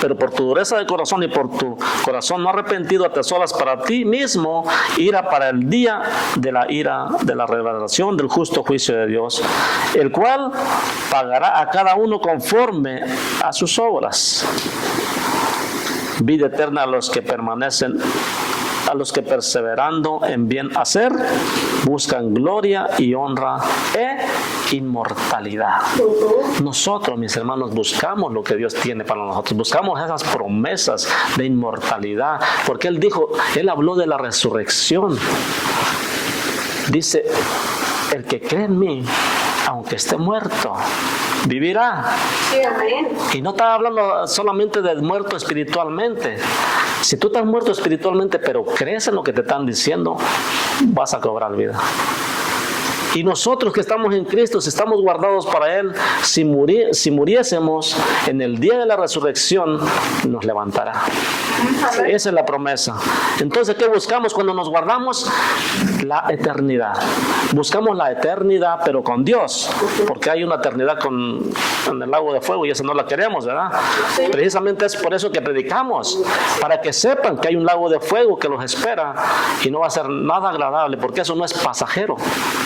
Pero por tu dureza de corazón y por tu corazón no arrepentido atesoras para ti mismo ira para el día de la ira, de la revelación del justo juicio de Dios, el cual pagará a cada uno conforme a sus obras. Vida eterna a los que permanecen, a los que perseverando en bien hacer, buscan gloria y honra e inmortalidad. Nosotros, mis hermanos, buscamos lo que Dios tiene para nosotros. Buscamos esas promesas de inmortalidad. Porque Él habló de la resurrección. Dice, el que cree en mí, aunque esté muerto, vivirá. Sí, amén. Y no está hablando solamente del muerto espiritualmente. Si tú estás muerto espiritualmente, pero crees en lo que te están diciendo, vas a cobrar vida. Y nosotros que estamos en Cristo, si estamos guardados para Él, si muriésemos en el día de la resurrección, nos levantará. Esa es la promesa. Entonces, ¿qué buscamos cuando nos guardamos? La eternidad. Buscamos la eternidad, pero con Dios, porque hay una eternidad en el lago de fuego y esa no la queremos, ¿verdad? Sí. Precisamente es por eso que predicamos, para que sepan que hay un lago de fuego que los espera y no va a ser nada agradable, porque eso no es pasajero,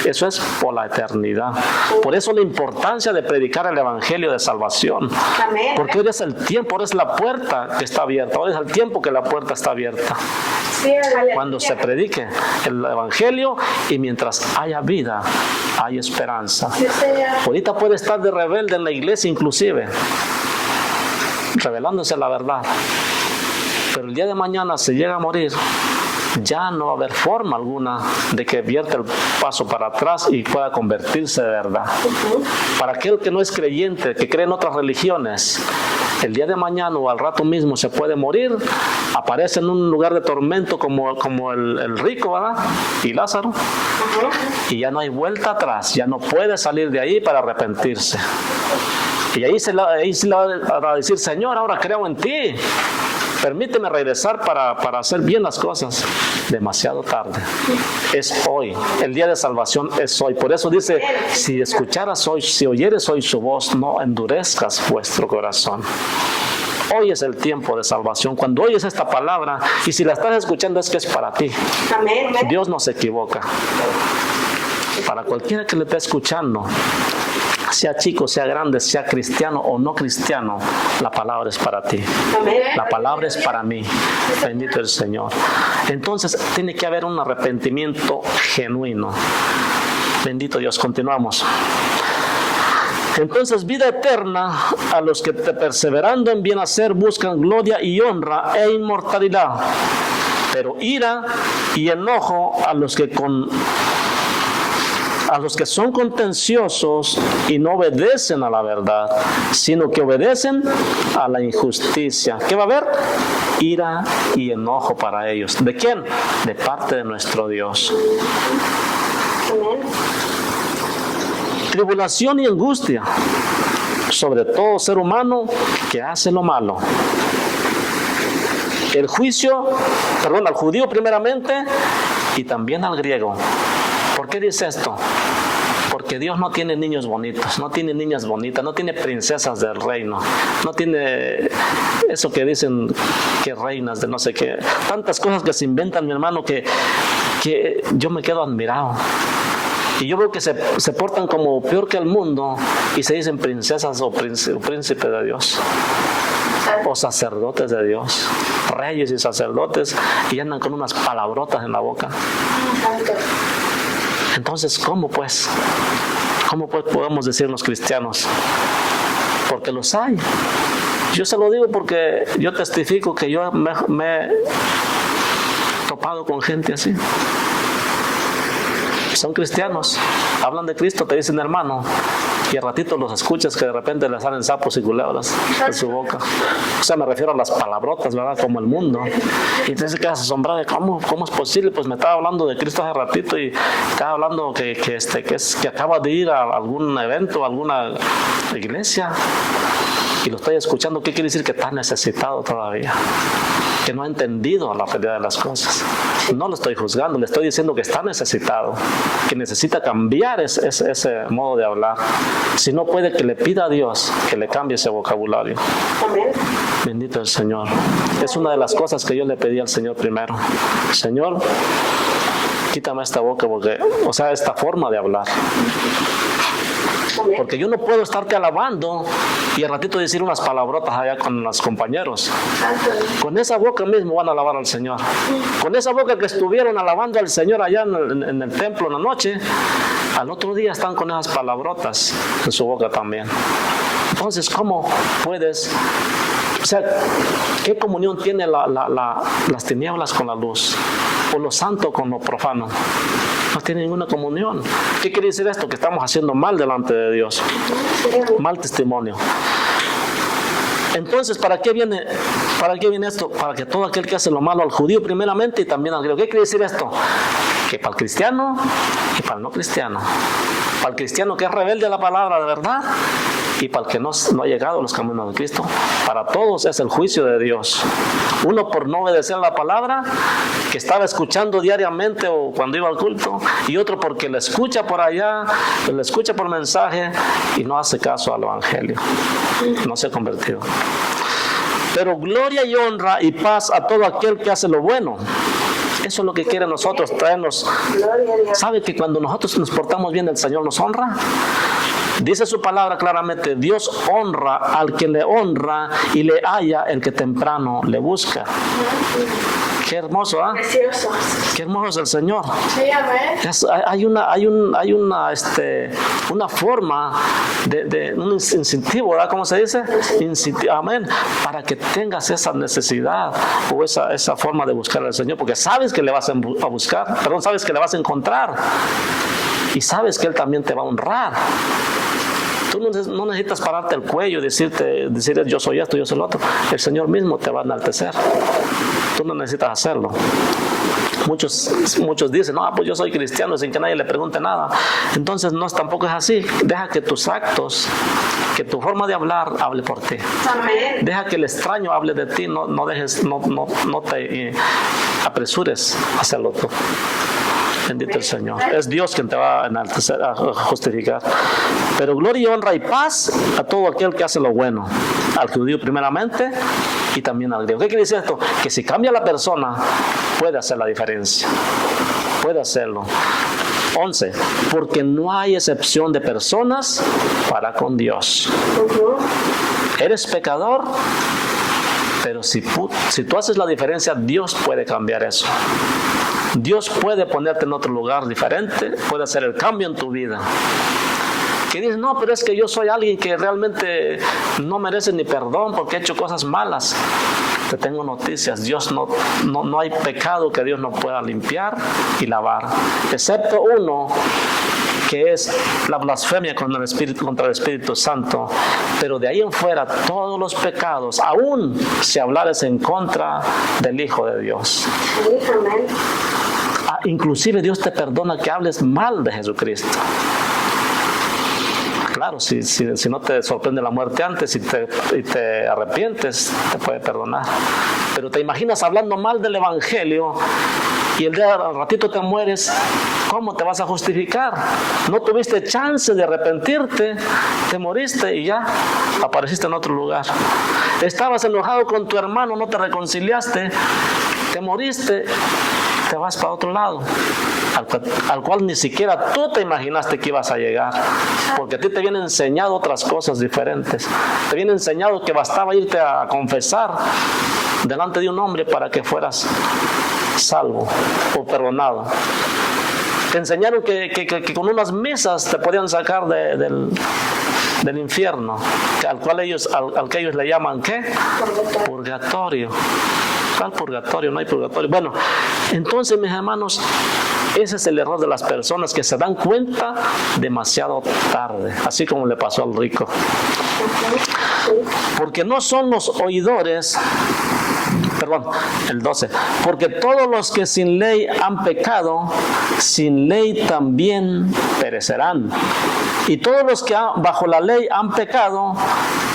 eso es por la eternidad. Por eso la importancia de predicar el evangelio de salvación. Amén. Porque hoy es el tiempo, ahora es la puerta que está abierta, ahora es el tiempo que la puerta está abierta. Sí, cuando se predique el evangelio y mientras haya vida, hay esperanza. Sí, ahorita puede estar de rebelde en la iglesia inclusive, revelándose la verdad. Pero el día de mañana se llega a morir, ya no va a haber forma alguna de que vierta el paso para atrás y pueda convertirse de verdad. Para aquel que no es creyente, que cree en otras religiones, el día de mañana o al rato mismo se puede morir, aparece en un lugar de tormento como el rico, ¿verdad? Y Lázaro. Y ya no hay vuelta atrás, ya no puede salir de ahí para arrepentirse. Y ahí se le va a decir, Señor, ahora creo en ti. Permíteme regresar para hacer bien las cosas. Demasiado tarde. Es hoy. El día de salvación es hoy. Por eso dice, si escucharas hoy, si oyeres hoy su voz, no endurezcas vuestro corazón. Hoy es el tiempo de salvación. Cuando oyes esta palabra, y si la estás escuchando es que es para ti. Amén. Dios no se equivoca. Para cualquiera que le esté escuchando, sea chico, sea grande, sea cristiano o no cristiano, la palabra es para ti. Amén. La palabra es para mí. Bendito el Señor. Entonces, tiene que haber un arrepentimiento genuino. Bendito Dios. Continuamos. Entonces, vida eterna a los que perseverando en bien hacer buscan gloria y honra e inmortalidad. Pero ira y enojo a los que son contenciosos y no obedecen a la verdad, sino que obedecen a la injusticia. ¿Qué va a haber? Ira y enojo para ellos. ¿De quién? De parte de nuestro Dios. Amén. Tribulación y angustia. sobre todo ser humano que hace lo malo. El juicio, al judío primeramente y también al griego. ¿Por qué dice esto? Porque Dios no tiene niños bonitos, no tiene niñas bonitas, no tiene princesas del reino, no tiene eso que dicen que reinas de no sé qué. Tantas cosas que se inventan, mi hermano, que yo me quedo admirado. Y yo veo que se portan como peor que el mundo y se dicen princesas o príncipes de Dios. O sacerdotes de Dios, reyes y sacerdotes, y andan con unas palabrotas en la boca. Entonces, ¿cómo pues podemos decir los cristianos? Porque los hay. Yo se lo digo porque yo testifico que yo me he topado con gente así. Son cristianos, hablan de Cristo, te dicen hermano, y al ratito los escuchas que de repente les salen sapos y culebras de su boca. O sea, me refiero a las palabrotas, ¿verdad? Como el mundo. Y te quedas asombrado de cómo es posible. Pues me estaba hablando de Cristo hace ratito y estaba hablando que acaba de ir a algún evento, a alguna iglesia, y lo estoy escuchando. ¿Qué quiere decir? Que está necesitado todavía, que no ha entendido la realidad de las cosas. No lo estoy juzgando, le estoy diciendo que está necesitado, que necesita cambiar ese modo de hablar. Si no puede, que le pida a Dios que le cambie ese vocabulario. Amén. Bendito el Señor. Es una de las cosas que yo le pedí al Señor primero. Señor, quítame esta boca, esta forma de hablar. Porque yo no puedo estarte alabando y al ratito decir unas palabrotas allá con los compañeros. Con esa boca mismo van a alabar al Señor. Con esa boca que estuvieron alabando al Señor allá en el templo en la noche, al otro día están con esas palabrotas en su boca también. Entonces, ¿cómo puedes? O sea, ¿qué comunión tiene las tinieblas con la luz? ¿O lo santo con lo profano? No tiene ninguna comunión. ¿Qué quiere decir esto? Que estamos haciendo mal delante de Dios. Mal testimonio. Entonces, ¿para qué viene esto? Para que todo aquel que hace lo malo al judío primeramente y también al griego. ¿Qué quiere decir esto? Que para el cristiano y para el no cristiano. Para el cristiano que es rebelde a la palabra de verdad y para el que no ha llegado a los caminos de Cristo. Para todos es el juicio de Dios. Uno por no obedecer la palabra que estaba escuchando diariamente o cuando iba al culto, y otro porque le escucha por allá, le escucha por mensaje y no hace caso al evangelio. No se ha convertido. Pero gloria y honra y paz a todo aquel que hace lo bueno. Eso es lo que quiere nosotros, traernos. ¿Sabe que cuando nosotros nos portamos bien, el Señor nos honra? Dice su palabra claramente: Dios honra al que le honra y le halla el que temprano le busca. Qué hermoso, ¿ah? Precioso. Qué hermoso es el Señor. Sí, amén. Hay una forma de un incentivo, ¿verdad? ¿Cómo se dice? Amén. Para que tengas esa necesidad o esa forma de buscar al Señor, porque sabes que le vas a buscar, sabes que le vas a encontrar y sabes que Él también te va a honrar. Tú no necesitas pararte el cuello y decir yo soy esto, yo soy lo otro. El Señor mismo te va a enaltecer. Tú no necesitas hacerlo. Muchos dicen, no, pues yo soy cristiano sin que nadie le pregunte nada. Entonces tampoco es así. Deja que tus actos, que tu forma de hablar hable por ti. Amén. Deja que el extraño hable de ti. No te apresures a hacerlo tú. Bendito el Señor. Es Dios quien te va a enaltecer, a justificar. Pero gloria y honra y paz a todo aquel que hace lo bueno. Al judío primeramente y también al griego. ¿Qué quiere decir esto? Que si cambia la persona, puede hacer la diferencia. Puede hacerlo. 11. Porque no hay excepción de personas para con Dios. Eres pecador, pero si tú haces la diferencia, Dios puede cambiar eso. Dios puede ponerte en otro lugar diferente, puede hacer el cambio en tu vida. Que dices, no, pero es que yo soy alguien que realmente no merece ni perdón porque he hecho cosas malas. Te tengo noticias: Dios no hay pecado que Dios no pueda limpiar y lavar, excepto uno, que es la blasfemia contra el Espíritu Santo. Pero de ahí en fuera, todos los pecados, aún si hablares en contra del Hijo de Dios. Inclusive Dios te perdona que hables mal de Jesucristo. Claro, si no te sorprende la muerte antes y te arrepientes, te puede perdonar. Pero te imaginas hablando mal del Evangelio y el día al ratito te mueres, ¿cómo te vas a justificar? No tuviste chance de arrepentirte, te moriste y ya apareciste en otro lugar. Estabas enojado con tu hermano, no te reconciliaste, te moriste, te vas para otro lado, al cual ni siquiera tú te imaginaste que ibas a llegar, porque a ti te viene enseñado otras cosas diferentes. Te viene enseñado que bastaba irte a confesar delante de un hombre para que fueras salvo o perdonado. Te enseñaron que con unas misas te podían sacar del infierno, al que ellos le llaman ¿qué? Purgatorio. ¿Cuál purgatorio? No hay purgatorio. Bueno, entonces, mis hermanos, ese es el error de las personas, que se dan cuenta demasiado tarde, así como le pasó al rico. Porque no son los oidores, el 12, porque todos los que sin ley han pecado, sin ley también perecerán. Y todos los que bajo la ley han pecado,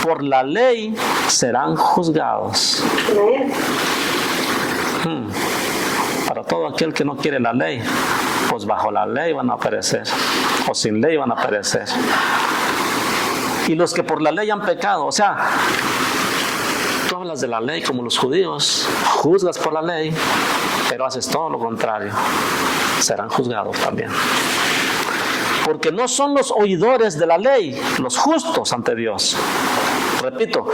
por la ley serán juzgados. Para todo aquel que no quiere la ley, pues bajo la ley van a perecer, o sin ley van a perecer. Y los que por la ley han pecado, o sea, tú hablas de la ley como los judíos, juzgas por la ley, pero haces todo lo contrario, serán juzgados también. Porque no son los oidores de la ley los justos ante Dios. Repito,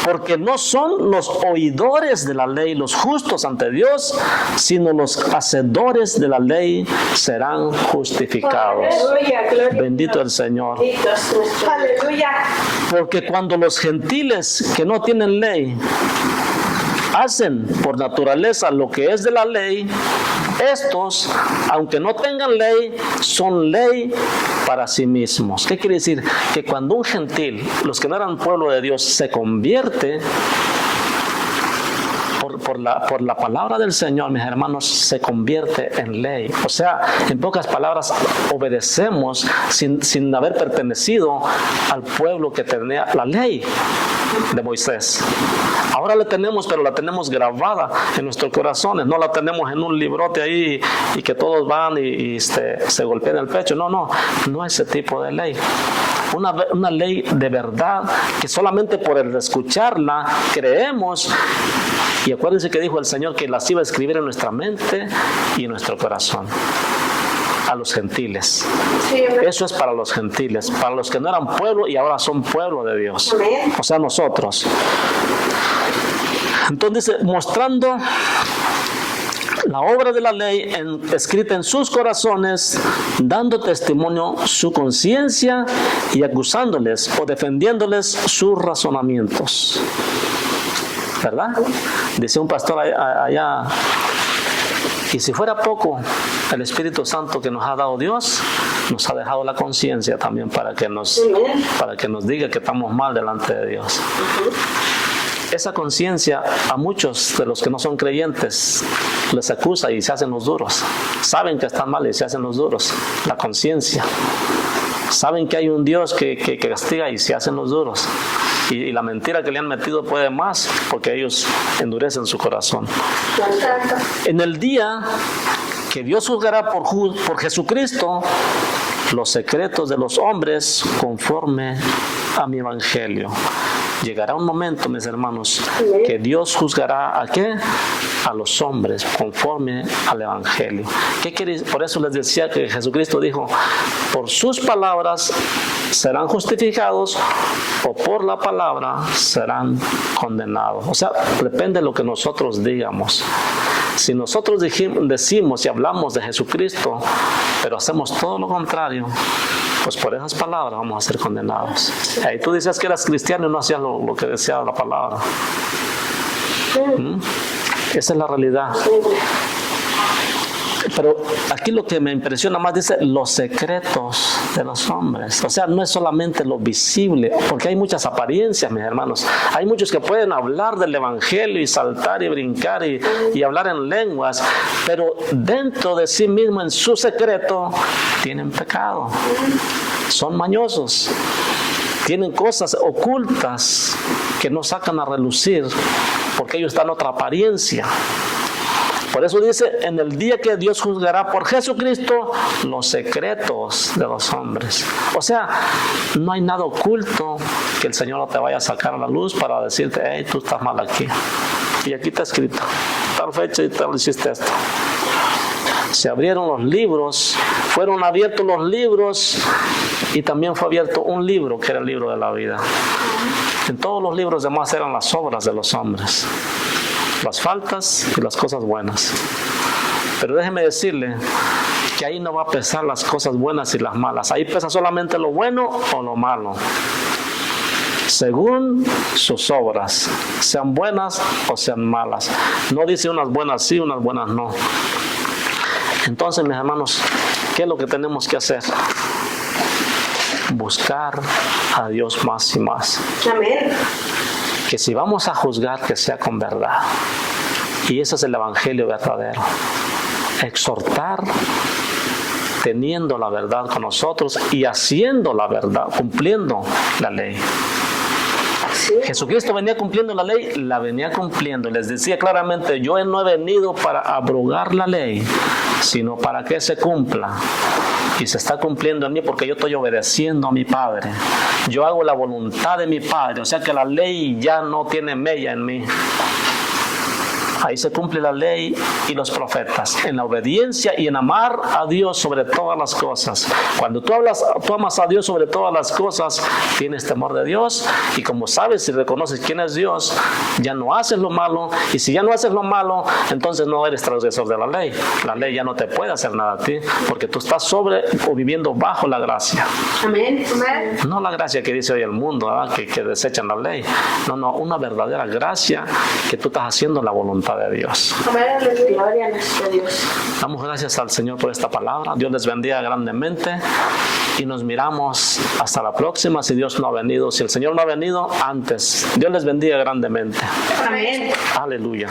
porque no son los oidores de la ley los justos ante Dios, sino los hacedores de la ley serán justificados. Bendito el Señor. Aleluya. Porque cuando los gentiles que no tienen ley hacen por naturaleza lo que es de la ley, estos, aunque no tengan ley, son ley para sí mismos. ¿Qué quiere decir? Que cuando un gentil, los que no eran pueblo de Dios, se convierte por la palabra del Señor, mis hermanos, se convierte en ley. O sea, en pocas palabras, obedecemos sin haber pertenecido al pueblo que tenía la ley de Moisés. Ahora la tenemos, pero la tenemos grabada en nuestros corazones. No la tenemos en un librote ahí y que todos van y se golpean el pecho. No ese tipo de ley. Una ley de verdad que solamente por el escucharla creemos. Y acuérdense que dijo el Señor que las iba a escribir en nuestra mente y en nuestro corazón. A los gentiles. Sí, eso es para los gentiles, para los que no eran pueblo y ahora son pueblo de Dios. Amén. O sea, nosotros. Entonces, mostrando la obra de la ley escrita en sus corazones, dando testimonio su conciencia y acusándoles o defendiéndoles sus razonamientos. ¿Verdad? Dice un pastor allá, y si fuera poco, el Espíritu Santo que nos ha dado Dios, nos ha dejado la conciencia también para que nos diga que estamos mal delante de Dios. Esa conciencia a muchos de los que no son creyentes les acusa y se hacen los duros. Saben que están mal y se hacen los duros. La conciencia. Saben que hay un Dios que castiga y se hacen los duros. Y la mentira que le han metido puede más porque ellos endurecen su corazón. En el día que Dios juzgará por Jesucristo los secretos de los hombres conforme a mi evangelio. Llegará un momento, mis hermanos, que Dios juzgará ¿a qué? A los hombres conforme al evangelio. ¿Qué quiere? Por eso les decía que Jesucristo dijo, por sus palabras serán justificados o por la palabra serán condenados. O sea, depende de lo que nosotros digamos. Si nosotros decimos y hablamos de Jesucristo, pero hacemos todo lo contrario, pues por esas palabras vamos a ser condenados. Y tú decías que eras cristiano y no hacías lo que decía la palabra. Esa es la realidad. Pero aquí lo que me impresiona más dice los secretos de los hombres. O sea, no es solamente lo visible, porque hay muchas apariencias, mis hermanos. Hay muchos que pueden hablar del evangelio y saltar y brincar y hablar en lenguas, pero dentro de sí mismo, en su secreto, tienen pecado. Son mañosos. tienen cosas ocultas que no sacan a relucir porque ellos están en otra apariencia. Por eso dice, en el día que Dios juzgará por Jesucristo los secretos de los hombres. O sea, no hay nada oculto que el Señor no te vaya a sacar a la luz para decirte, hey, tú estás mal aquí. Y aquí está escrito, tal fecha y tal hiciste esto. Se abrieron los libros, fueron abiertos los libros y también fue abierto un libro que era el libro de la vida. En todos los libros demás eran las obras de los hombres, las faltas y las cosas buenas. Pero déjeme decirle que ahí no va a pesar las cosas buenas y las malas. Ahí pesa solamente lo bueno o lo malo, según sus obras, sean buenas o sean malas. No dice unas buenas sí, unas buenas no. Entonces, mis hermanos, ¿qué es lo que tenemos que hacer? Buscar a Dios más y más. Amén. Que si vamos a juzgar, que sea con verdad. Y ese es el evangelio verdadero. Exhortar teniendo la verdad con nosotros y haciendo la verdad, cumpliendo la ley. Jesucristo venía cumpliendo la ley, la venía cumpliendo. Les decía claramente, yo no he venido para abrogar la ley, sino para que se cumpla. Y se está cumpliendo en mí porque yo estoy obedeciendo a mi Padre. Yo hago la voluntad de mi Padre, o sea que la ley ya no tiene mella en mí. Ahí se cumple la ley y los profetas, en la obediencia y en amar a Dios sobre todas las cosas. Cuando tú amas a Dios sobre todas las cosas, tienes temor de Dios, y como sabes y reconoces quién es Dios, ya no haces lo malo, y si ya no haces lo malo, entonces no eres transgresor de la ley. La ley ya no te puede hacer nada a ti, porque tú estás sobre o viviendo bajo la gracia. Amén. Amén. No la gracia que dice hoy el mundo, ¿verdad? Que desechan la ley. No, una verdadera gracia que tú estás haciendo la voluntad de Dios. Gloria a nuestro Dios. Damos gracias al Señor por esta palabra. Dios les bendiga grandemente y nos miramos hasta la próxima si Dios no ha venido. Si el Señor no ha venido antes, Dios les bendiga grandemente. Amén. Aleluya.